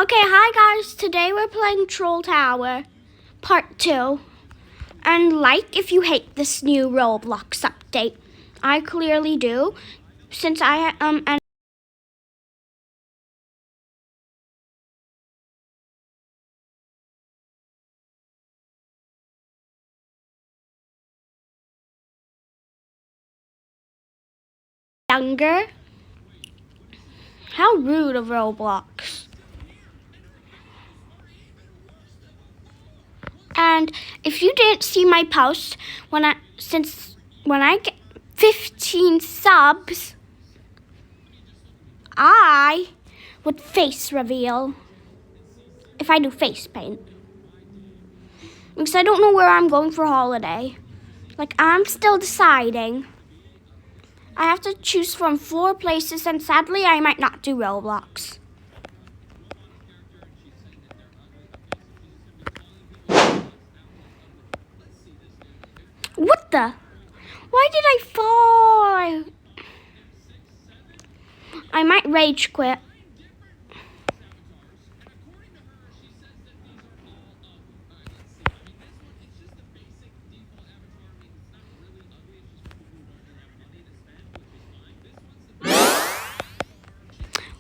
Okay, hi guys. Today we're playing Troll Tower Part 2. And like if you hate this new Roblox update. I clearly do. Since I and younger. How rude of Roblox. And if you didn't see my post when I get 15 subs, I would face reveal if I do face paint. Because I don't know where I'm going for holiday. Like, I'm still deciding. I have to choose from 4 places, and sadly, I might not do Roblox. What the? Why did I fall? I might rage quit.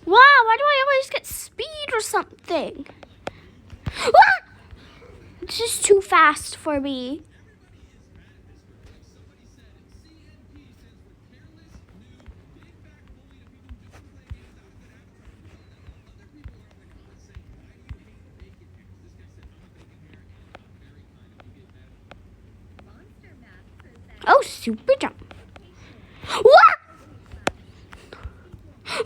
Wow, why do I always get speed or something? Ah! This is too fast for me. Oh, super jump. What? I'm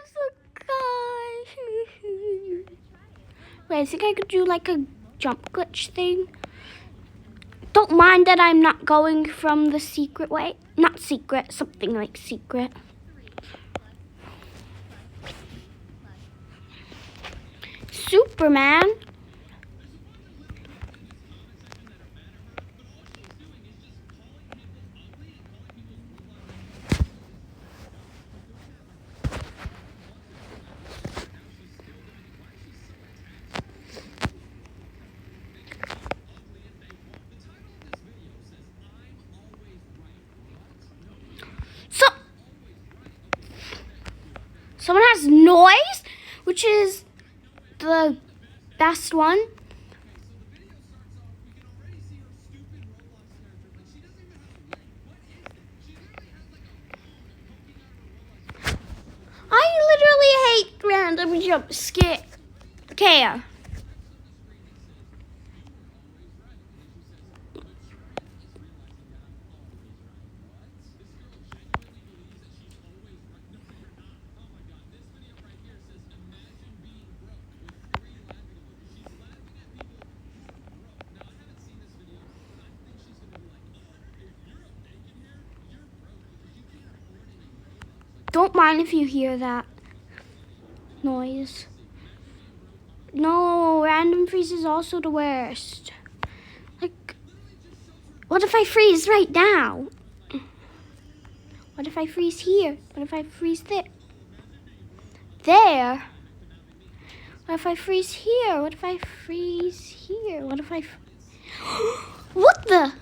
so good. Wait, I think I could do like a jump glitch thing. Don't mind that I'm not going from the secret way. Not secret, something like secret. Superman. Someone has noise, which is the best one. I literally hate random jump scare. Don't mind if you hear that noise. No, random freeze is also the worst. Like, what if I freeze right now? What if I freeze here? What if I freeze there? There? What if I freeze here? What if I freeze here? What if I... What the?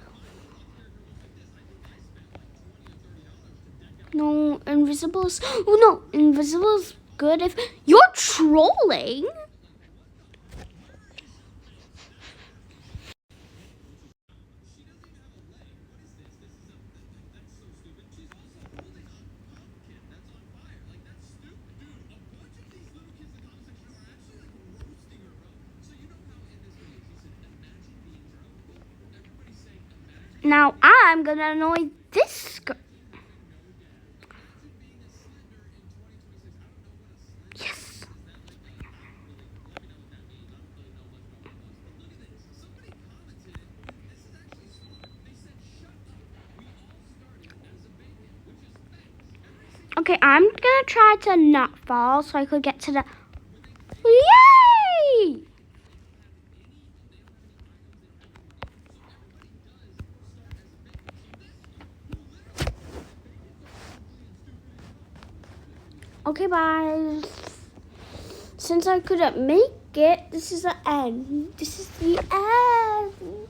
No, invisibles. Oh no, invisibles good if you're trolling. Now I'm gonna annoy this girl. Yes. Okay, I'm gonna try to not fall so I could get to the... Yay! Okay, bye. since I couldn't make it, this is the end. This is the end.